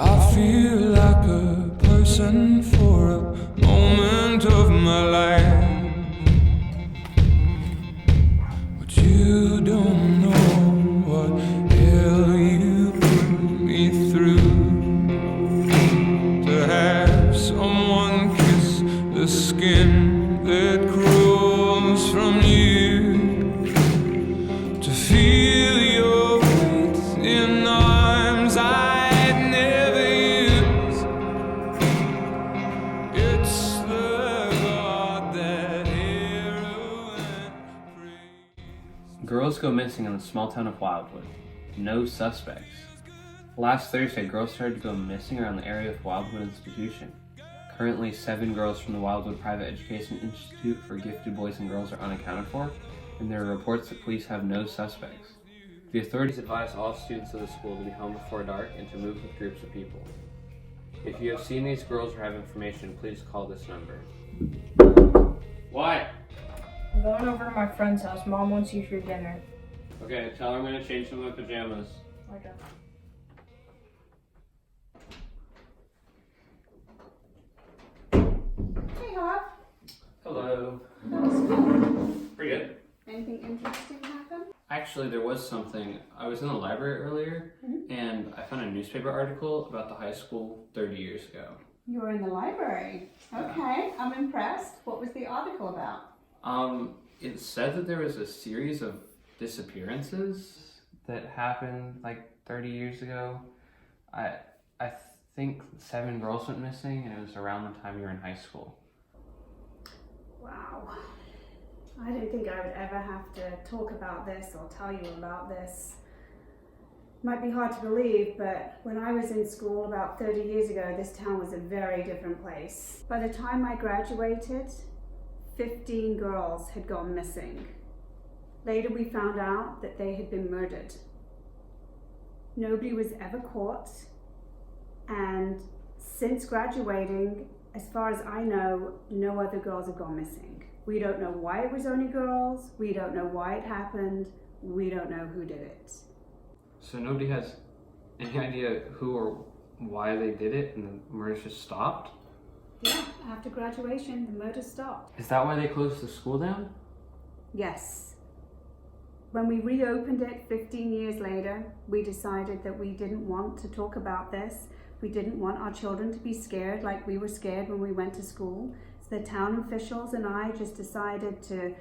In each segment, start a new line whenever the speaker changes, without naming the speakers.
I feel like a person for a moment of my life, but you don't know what hell you put me through. To have someone kiss the skin that crawls from you, to feel your weight in arms I'd never use. It's the God that hero and praise.
Girls go missing in the small town of Wildwood. No suspects. Last Thursday, girls started to go missing around the area of Wildwood Institution. Currently, 7 girls from the Wildwood Private Education Institute for Gifted Boys and Girls are unaccounted for, and there are reports that police have no suspects. The authorities advise all students of the school to be home before dark and to move with groups of people. If you have seen these girls or have information, please call this number. What?
I'm going over to my friend's house. Mom wants you for dinner.
Okay, tell her I'm gonna change some of my pajamas.
Okay.
Hey, Hob.
Hello. Pretty good.
Anything interesting happen?
Actually, there was something. I was in the library earlier, and I found a newspaper article about the high school 30 years ago.
You were in the library. Okay, I'm impressed. What was the article about?
It said that there was a series of disappearances that happened like 30 years ago. I think 7 girls went missing, and it was around the time you were in high school.
Wow. I didn't think I would ever have to talk about this or tell you about this. Might be hard to believe, but when I was in school about 30 years ago, this town was a very different place. By the time I graduated, 15 girls had gone missing. Later we found out that they had been murdered. Nobody was ever caught, and since graduating, as far as I know, no other girls have gone missing. We don't know why it was only girls, we don't know why it happened, we don't know who did it.
So nobody has any idea who or why they did it, and the murders just stopped?
Yeah, after graduation, the murder stopped.
Is that why they closed the school down?
Yes. When we reopened it 15 years later, we decided that we didn't want to talk about this. We didn't want our children to be scared like we were scared when we went to school. So the town officials and I just decided to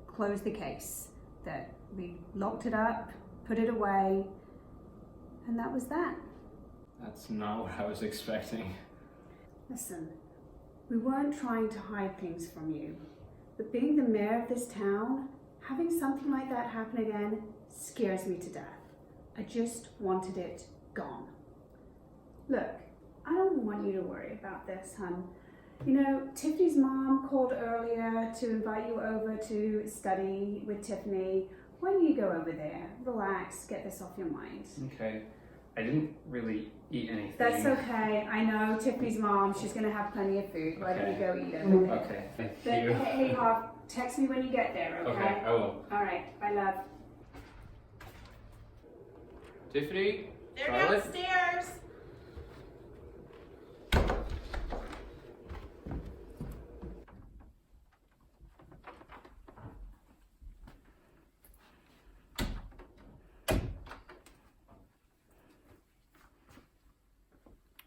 close the case. That we locked it up, put it away, and that was that.
That's not what I was expecting.
Listen, we weren't trying to hide things from you, but being the mayor of this town, having something like that happen again scares me to death. I just wanted it gone. Look, I don't want you to worry about this, hon. You know, Tiffany's mom called earlier to invite you over to study with Tiffany. Why don't you go over there, relax, get this off your mind?
Okay. I didn't really eat anything.
That's okay. I know Tiffany's mom, she's gonna have plenty of food. Why don't you go eat it?
Okay, thank
But
you.
hey, Hop, text me when you get there, okay?
Okay, I will.
All right, bye, love.
Tiffany?
They're
Charlotte?
downstairs.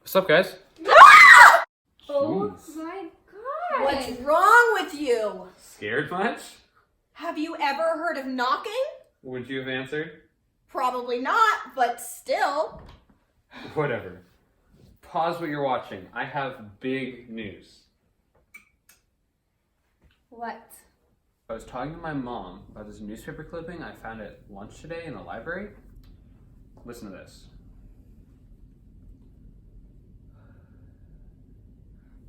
What's up, guys?
Oh
Jeez.
my god. What's wrong with you?
Scared much?
Have you ever heard of knocking?
Would you have answered?
Probably not, but still.
Whatever. Pause what you're watching. I have big news.
What?
I was talking to my mom about this newspaper clipping I found at lunch today in the library. Listen to this.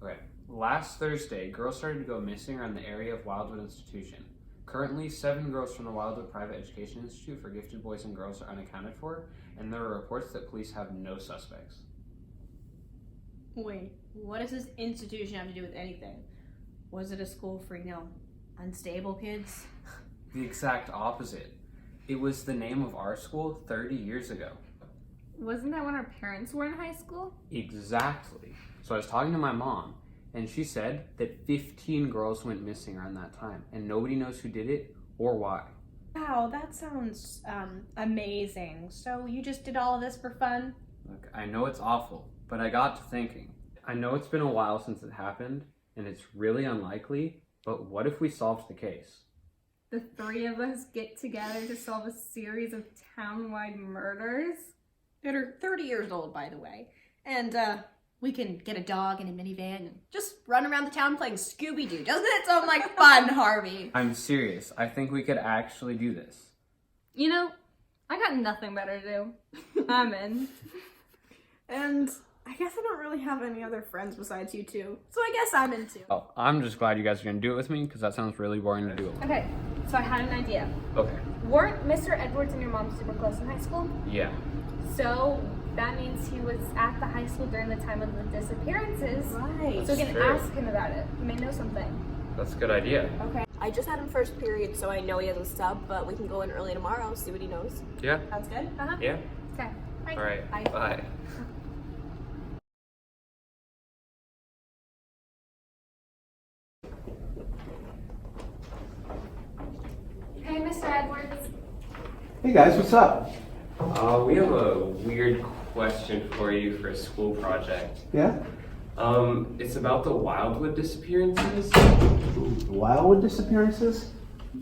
Okay. Last Thursday, girls started to go missing around the area of Wildwood Institution. Currently, 7 girls from the Wildwood Private Education Institute for Gifted Boys and Girls are unaccounted for, and there are reports that police have no suspects.
Wait, what does this institution have to do with anything? Was it a school for, unstable kids?
The exact opposite. It was the name of our school 30 years ago.
Wasn't that when our parents were in high school?
Exactly. So I was talking to my mom, and she said that 15 girls went missing around that time, and nobody knows who did it or why.
Wow, that sounds amazing. So you just did all of this for fun?
Look, I know it's awful, but I got to thinking. I know it's been a while since it happened, and it's really unlikely, but what if we solved the case?
The three of us get together to solve a series of town-wide murders?
That are 30 years old, by the way. And we can get a dog and a minivan and just run around the town playing Scooby-Doo. Doesn't it sound like fun, Harvey?
I'm serious. I think we could actually do this.
You know, I got nothing better to do. I'm in.
And I guess I don't really have any other friends besides you two. So I guess I'm in too.
Oh, I'm just glad you guys are gonna do it with me, because that sounds really boring to do alone.
Okay, so I had an idea.
Okay.
Weren't Mr. Edwards and your mom super close in high school?
Yeah.
So that means he was at the high school during the time of the disappearances.
Right.
So we can
Sure.
ask him about it. He may know something.
That's a good idea.
Okay. I just had him first period, so I know he has a sub, but we can go in early tomorrow, see what he knows.
Yeah.
Sounds good?
Uh-huh.
Yeah.
Okay. Bye.
All right.
Bye.
Bye.
Hey, Mr. Edwards.
Hey guys, what's up?
We have a weird question for you for a school project.
Yeah?
It's about the Wildwood disappearances.
Wildwood disappearances?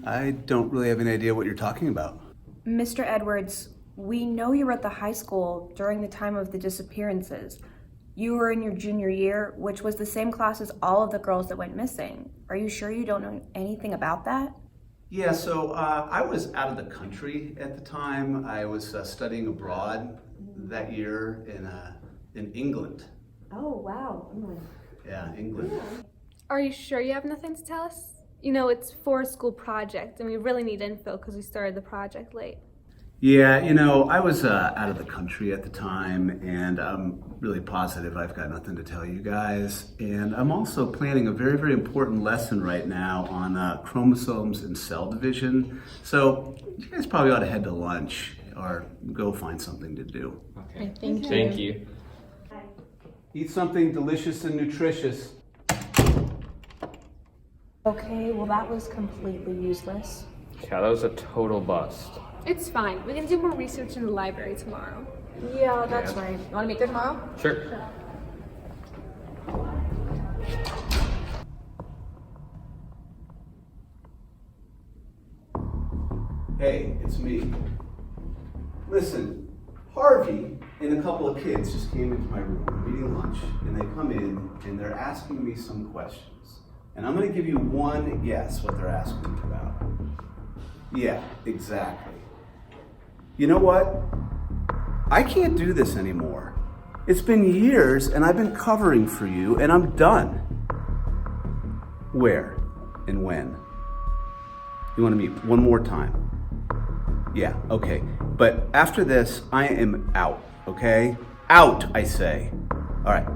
I don't really have any idea what you're talking about.
Mr. Edwards, we know you were at the high school during the time of the disappearances. You were in your junior year, which was the same class as all of the girls that went missing. Are you sure you don't know anything about that?
Yeah, so I was out of the country at the time. I was studying abroad that year in England.
Oh, wow.
Yeah, England.
Are you sure you have nothing to tell us? You know, it's for a school project, and we really need info because we started the project late.
Yeah, you know, I was out of the country at the time, and I'm really positive I've got nothing to tell you guys. And I'm also planning a very, very important lesson right now on chromosomes and cell division. So you guys probably ought to head to lunch or go find something to do.
Okay.
Thank you.
Eat something delicious and nutritious.
Okay, well that was completely useless.
Yeah, that was a total bust.
It's fine. We can do more research in the library tomorrow.
Yeah, that's right. You want to meet there tomorrow?
Sure.
Hey, it's me. Listen, Harvey and a couple of kids just came into my room. We're eating lunch, and they come in and they're asking me some questions. And I'm going to give you one guess what they're asking me about. Yeah, exactly. You know what? I can't do this anymore. It's been years, and I've been covering for you, and I'm done. Where and when? You want to meet one more time? Yeah, okay. But after this, I am out, okay? Out, I say. All right.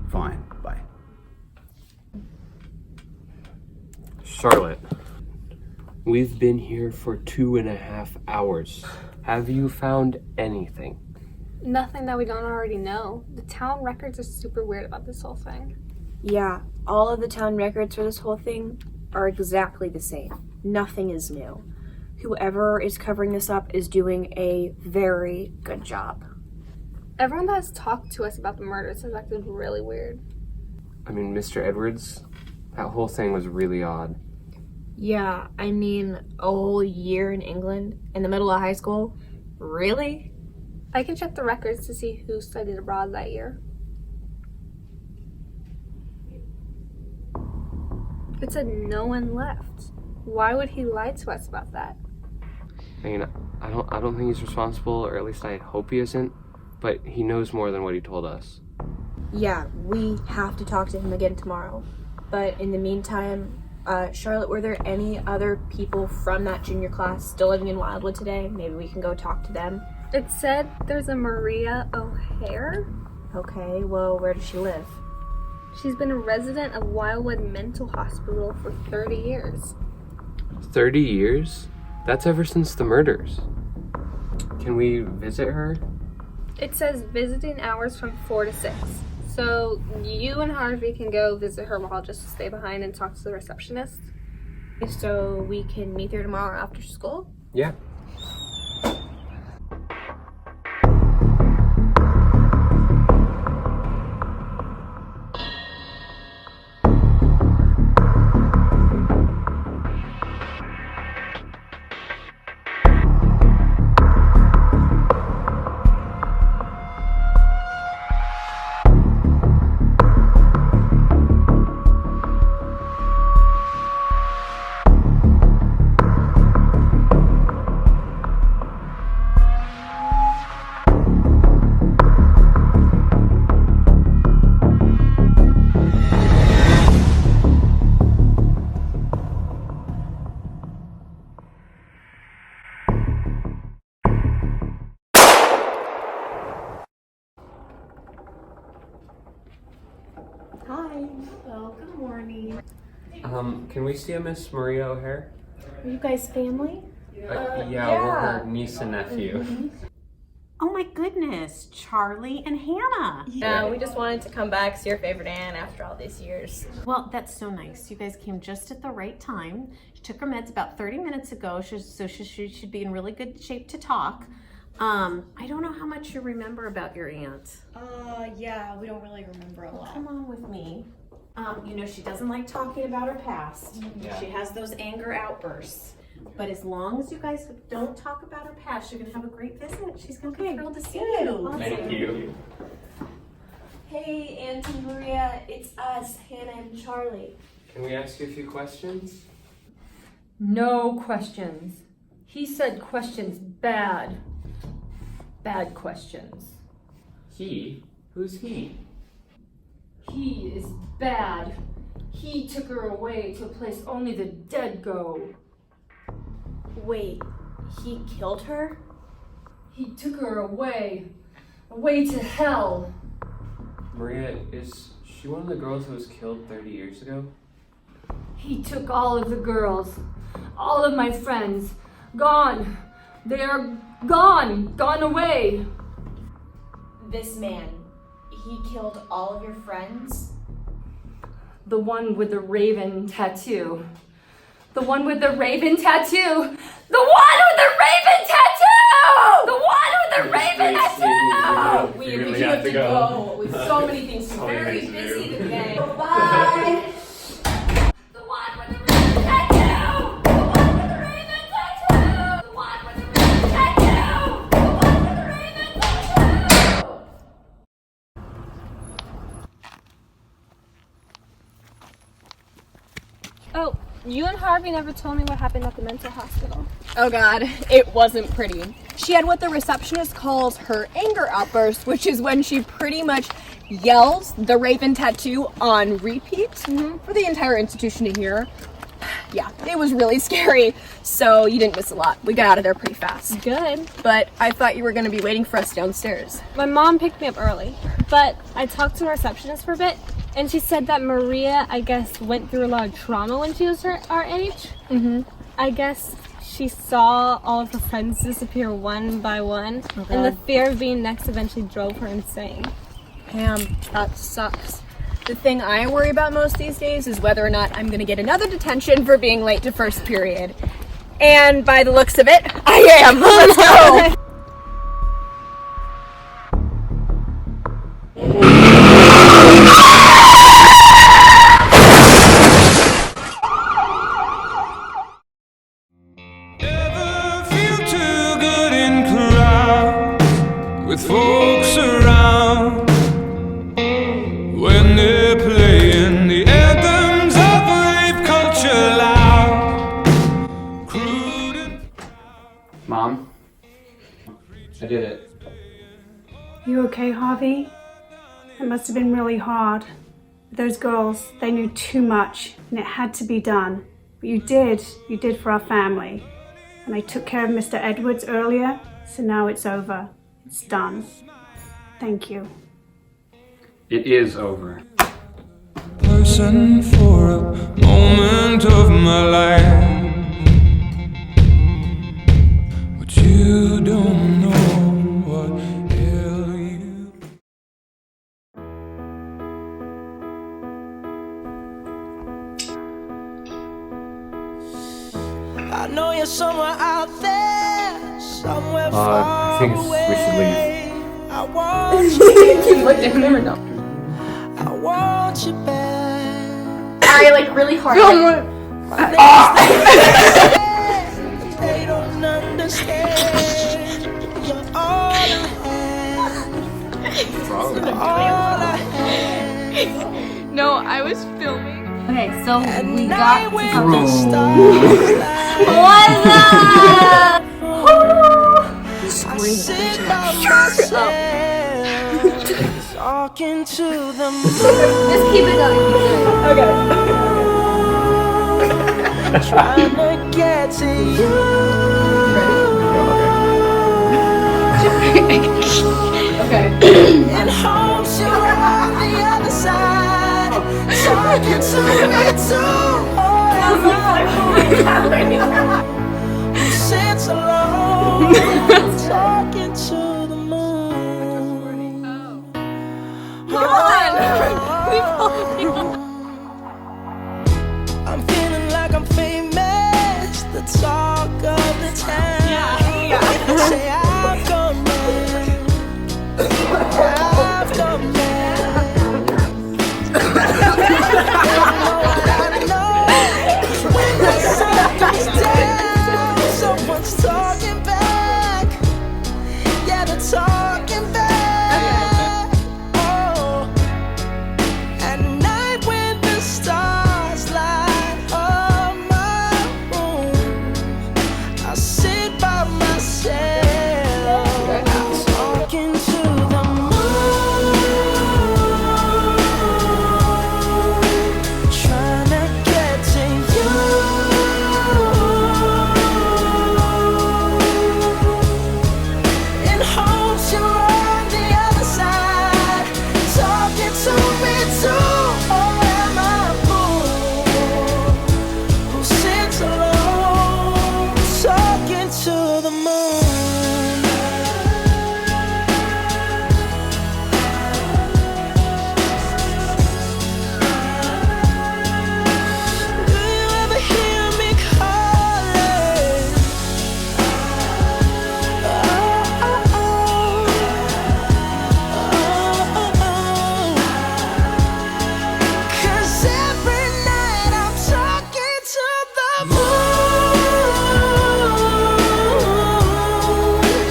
Fine. Bye.
Charlotte, we've been here for 2.5 hours. Have you found anything?
Nothing that we don't already know. The town records are super weird about this whole thing.
Yeah, all of the town records for this whole thing are exactly the same. Nothing is new. Whoever is covering this up is doing a very good job.
Everyone that has talked to us about the murders has acted really weird.
I mean, Mr. Edwards, that whole thing was really odd.
Yeah, I mean, a whole year in England in the middle of high school? Really?
I can check the records to see who studied abroad that year. It said no one left. Why would he lie to us about that?
I mean, I don't think he's responsible, or at least I hope he isn't, but he knows more than what he told us.
Yeah, we have to talk to him again tomorrow. But in the meantime, Charlotte, were there any other people from that junior class still living in Wildwood today? Maybe we can go talk to them.
It said there's a Maria O'Hare.
Okay, well, where does she live?
She's been a resident of Wildwood Mental Hospital for 30 years.
30 years? That's ever since the murders. Can we visit her?
It says visiting hours from 4 to 6. So you and Harvey can go visit her while I'll just stay behind and talk to the receptionist. So we can meet there tomorrow after school?
Yeah. Can we see a Miss Maria O'Hare?
Are you guys family?
Yeah, we're her niece and nephew.
Oh my goodness, Charlie and Hannah.
Yeah, we just wanted to come back, see your favorite aunt after all these years.
Well, that's so nice. You guys came just at the right time. She took her meds about 30 minutes ago, so she should be in really good shape to talk. I don't know how much you remember about your aunt.
Yeah, we don't really remember a lot.
Come on with me. You know, she doesn't like talking about her past.
Yeah.
She has those anger outbursts. But as long as you guys don't talk about her past, you're gonna have a great visit. She's gonna be thrilled to see you.
Thank you.
Hey, Auntie Maria, it's us, Hannah and Charlie.
Can we ask you a few questions?
No questions. He said questions bad. Bad questions.
He? Who's he?
He is bad. He took her away to a place only the dead go.
Wait, he killed her?
He took her away to hell.
Maria, is she one of the girls who was killed 30 years ago?
He took all of the girls, all of my friends, gone. They are gone away.
This man, he killed all of your friends?
The one with the raven tattoo. The one with the raven tattoo! The one with the raven tattoo! The one with the raven tattoo!
We have to go.
With so many things, we're very busy today.
Bye!
The one with the raven tattoo! The one with the raven tattoo! The one with the raven tattoo! The one with the raven tattoo! Oh, you and Harvey never told me what happened at the mental hospital.
Oh god, it wasn't pretty. She had what the receptionist calls her anger outburst, which is when she pretty much yells the raven tattoo on repeat for the entire institution to hear. Yeah, it was really scary, so you didn't miss a lot. We got out of there pretty fast.
Good.
But I thought you were going to be waiting for us downstairs.
My mom picked me up early, but I talked to the receptionist for a bit, and she said that Maria, I guess, went through a lot of trauma when she was our age. I guess she saw all of her friends disappear one by one, and the fear of being next eventually drove her insane.
Pam, that sucks. The thing I worry about most these days is whether or not I'm going to get another detention for being late to first period. And by the looks of it, I am. Let's go!
Ever feel too good in crowd with folks around when they're playing the anthems of rape culture loud? Crude and
Mom, I did it.
You okay, Harvey? It must have been really hard. Those girls, they knew too much and it had to be done. But you did for our family. And I took care of Mr. Edwards earlier, so now it's over. It's done. Thank you.
It is over.
person for a moment of my life. But you don't know what hell I know you're somewhere out there, somewhere
I
far
think we should leave.
away. I want you.
Keep looking, never know.
I want you back.
Alright, like really hard.
They don't understand. You're all I have. You're all I have.
No, I was filming.
Okay, so we got
Night
to
when
come
the
in.
starlight,
What's up?
I sit by myself, talking to the moon.
Just keep it going.
Trying to get to you. And hopes you're on the other side, talking to me too. Who sits alone, talking to the moon. I'm feeling like I'm famous, the talk of the town. Say I've gone mad, I've gone mad. I know when the sun goes down, someone's talking back. Yeah, they're talking back. Oh, at night when the stars light up my room, I sit by myself, talking to the moon, trying to get to you. In hopes you're on the other side, talking to me too. Or am I a fool who sits alone, talking to the moon? Do you ever hear me calling? Oh, oh, oh. Oh, oh, oh. 'Cause every night I'm talking to the moon,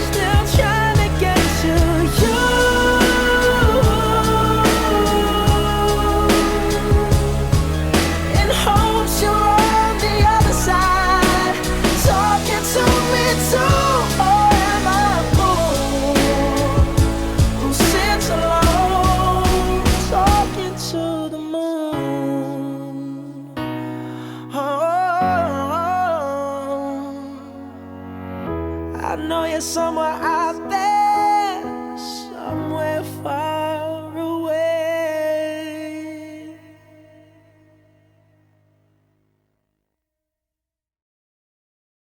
still trying to get to you. In hopes you're on the other side, talking to me too. Or am I a fool who sits alone, talking to the moon? Oh, I know you're somewhere out there, somewhere far